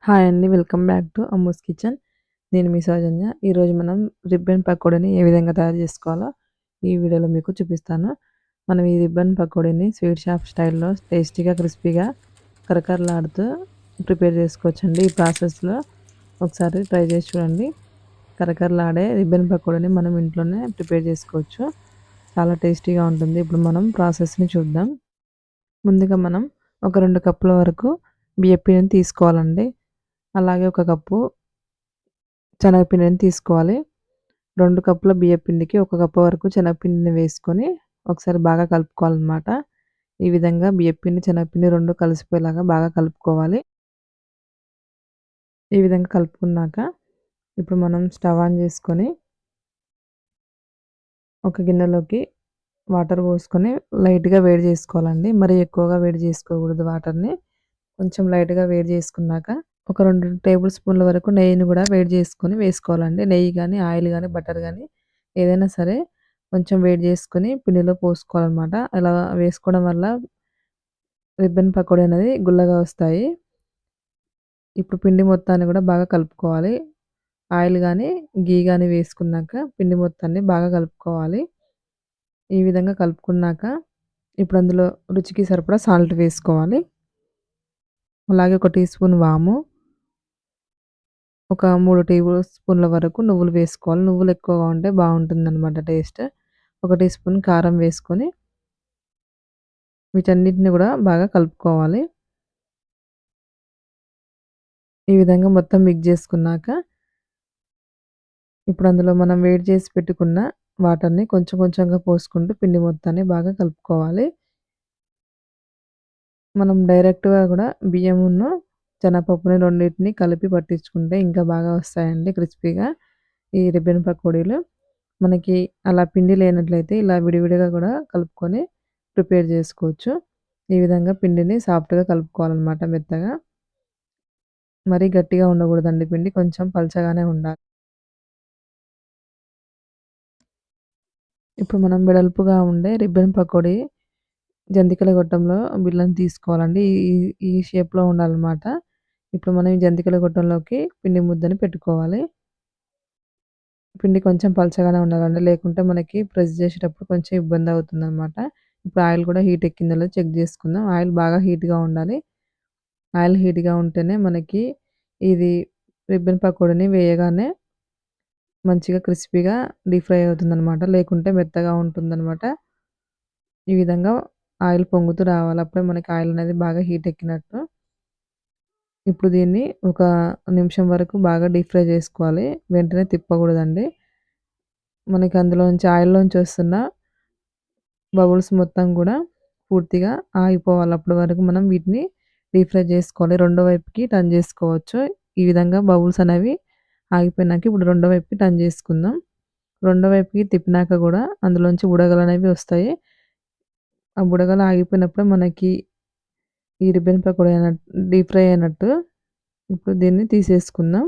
Hi అండి. Welcome back to Ammu's kitchen. నేను మీ సౌజన్య. ఈరోజు మనం రిబ్బన్ పకోడీని ఏ విధంగా తయారు చేసుకోవాలో ఈ వీడియోలో మీకు చూపిస్తాను. మనం ఈ రిబ్బన్ పకోడీని స్వీట్ షాప్ స్టైల్‌లో టేస్టీగా, క్రిస్పీగా, కరకరలాడుతూ ప్రిపేర్ చేసుకోవచ్చండి. ఈ ప్రాసెస్‌లో ఒకసారి ట్రై చేసి చూడండి. కరకరలాడే రిబ్బన్ పకోడీని మనం ఇంట్లోనే ప్రిపేర్ చేసుకోవచ్చు. చాలా టేస్టీగా ఉంటుంది. ఇప్పుడు మనం ప్రాసెస్‌ని చూద్దాం. ముందుగా మనం ఒక 2 కప్పుల వరకు బియ్యపిండిని తీసుకోవాలండి. అలాగే ఒక కప్పు శనగపిండిని తీసుకోవాలి. 2 కప్పుల బియ్యపిండికి ఒక కప్పు వరకు శనగపిండిని వేసుకొని ఒకసారి బాగా కలుపుకోవాలనమాట. ఈ విధంగా బియ్యపిండి, శనగపిండి 2 కలిసిపోయేలాగా బాగా కలుపుకోవాలి. ఈ విధంగా కలుపుకున్నాక ఇప్పుడు మనం స్టవ్ ఆన్ చేసుకొని ఒక గిన్నెలోకి వాటర్ పోసుకొని లైట్‌గా వేడి చేసుకోవాలండి. మరీ ఎక్కువగా వేడి చేసుకోకూడదు వాటర్‌ని. కొంచెం లైట్‌గా వేడి చేసుకున్నాక ఒక 2 టేబుల్ స్పూన్ల వరకు నెయ్యిని గూడా వేడి చేసుకొని వేసుకోవాలండి. నెయ్యి గాని, ఆయిల్ గాని, బటర్ గాని ఏదైనా సరే కొంచెం వేడి చేసుకొని పిండిలో పోసుకోవాలనమాట. ఇలా వేసుకోవడం వల్ల రిబ్బన్ పకోడీ అనేది గుల్లగా వస్తాయి. ఇప్పుడు పిండి మొత్తాన్ని గూడా బాగా కలుపుకోవాలి. ఆయిల్ గాని, ఘీ గాని వేసుకున్నాక పిండి మొత్తాన్ని బాగా కలుపుకోవాలి. ఈ విధంగా కలుపుకున్నాక ఇప్పుడు అందులో రుచికి సరిపడా సాల్ట్ వేసుకోవాలి. అలాగే ఒక టీ స్పూన్ వాము, ఒక 3 టేబుల్ స్పూన్ల వరకు నువ్వులు వేసుకోవాలి. నువ్వులు ఎక్కువగా ఉంటే బావుంటుందనమాట టేస్ట్. ఒక టీ స్పూన్ కారం వేసుకొని వీటన్నిటిని గూడా బాగా కలుపుకోవాలి. ఈ విధంగా మొత్తం మిక్స్ జేసుకున్నాక ఇప్పుడు అందులో మనం వేడి చేసి పెట్టుకున్న వాటర్‌ని కొంచెం కొంచెంగా పోసుకుంటూ పిండి మొత్తాన్ని బాగా కలుపుకోవాలి. మనం డైరెక్ట్‌గా గూడా బియ్యమును, శనగపప్పుని రెండిటిని కలిపి పట్టించుకుంటే ఇంకా బాగా వస్తాయండి క్రిస్పీగా ఈ రిబ్బన్ పకోడీలు. మనకి అలా పిండి లేనట్లయితే ఇలా విడివిడిగా గూడా కలుపుకొని ప్రిపేర్ జేసుకోవచ్చు. ఈ విధంగా పిండిని సాఫ్ట్‌గా కలుపుకోవాలనమాట మెత్తగా. మరీ గట్టిగా ఉండకూడదండి పిండి. కొంచెం పలచగానే ఉండాలి. ఇప్పుడు మనం వెడల్పుగా ఉండే రిబ్బన్ పకోడీ జంతికల గొట్టంలో బిళ్ళని తీసుకోవాలండి. ఈ ఈ షేప్‌లో ఉండాలనమాట. ఇప్పుడు మనం ఈ జంతికల గొట్టంలోకి పిండి ముద్దని పెట్టుకోవాలి. పిండి కొంచెం పలచగానే ఉండాలండి. లేకుంటే మనకి ప్రెస్ చేసేటప్పుడు కొంచెం ఇబ్బందవుతుందనమాట. ఇప్పుడు ఆయిల్ కూడా హీట్ ఎక్కిందో లేదో చెక్ చేసుకుందాం. ఆయిల్ బాగా హీట్‌గా ఉండాలి. ఆయిల్ హీట్‌గా ఉంటేనే మనకి ఇది రిబ్బన్ పకోడీని వేయగానే మంచిగా క్రిస్పీగా డీప్ ఫ్రై అవుతుందనమాట. లేకుంటే మెత్తగా ఉంటుందనమాట. ఈ విధంగా ఆయిల్ పొంగుతూ రావాలి. అప్పుడే మనకి ఆయిల్ అనేది బాగా హీట్ ఎక్కినట్టు. ఇప్పుడు దీన్ని ఒక నిమిషం వరకు బాగా డీప్ ఫ్రై చేసుకోవాలి. వెంటనే తిప్పకూడదండి. మనకి అందులోంచి ఆయిల్‌లోంచి వస్తున్న బబుల్స్ మొత్తం గూడా పూర్తిగా ఆగిపోవాలి. అప్పటి వరకు మనం వీటిని డీప్ ఫ్రై చేసుకోవాలి. రెండో వైపుకి టర్న్ చేసుకోవచ్చు. ఈ విధంగా బబుల్స్ అనేవి ఆగిపోయినాక ఇప్పుడు రెండో వైపుకి టర్న్ చేసుకుందాం. రెండో వైపుకి తిప్పినాక గూడా అందులోంచి బుడగలనేవి వస్తాయి. ఆ బుడగలు ఆగిపోయినప్పుడు మనకి ఈ రిబ్బన్ పకోడీ డీప్ ఫ్రై అయినట్టు. ఇప్పుడు దీన్ని తీసేసుకుందాం.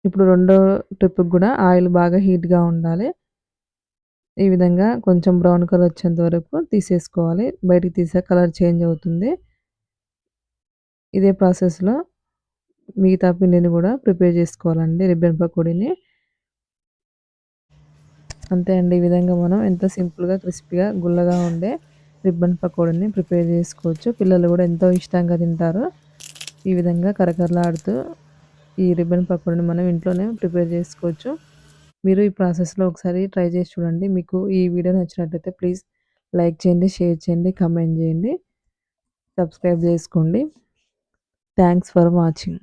ఇప్పుడు రెండో ట్రిప్‌కి గూడా ఆయిల్ బాగా హీట్‌గా ఉండాలి. ఈ విధంగా కొంచెం బ్రౌన్ కలర్ వచ్చేంత వరకు తీసేసుకోవాలి. బయటికి తీసాక కలర్ చేంజ్ అవుతుంది. ఇదే ప్రాసెస్‌లో మిగతా పిండిని గూడా ప్రిపేర్ చేసుకోవాలండి రిబ్బన్ పకోడీని. అంతే అండి. ఈ విధంగా మనం ఎంతో సింపుల్‌గా, క్రిస్పీగా, గుల్లగా ఉండే రిబ్బన్ పకోడీని ప్రిపేర్ చేసుకోవచ్చు. పిల్లలు గూడా ఎంతో ఇష్టంగా తింటారు. ఈ విధంగా కరకరలాడుతూ ఈ రిబ్బన్ పకోడీని మనం ఇంట్లోనే ప్రిపేర్ చేసుకోవచ్చు. మీరు ఈ ప్రాసెస్‌లో ఒకసారి ట్రై చేసి చూడండి. మీకు ఈ వీడియో నచ్చినట్టయితే ప్లీజ్ లైక్ చేయండి, షేర్ చేయండి, కామెంట్ చేయండి, సబ్స్క్రైబ్ చేసుకోండి. Thanks for watching.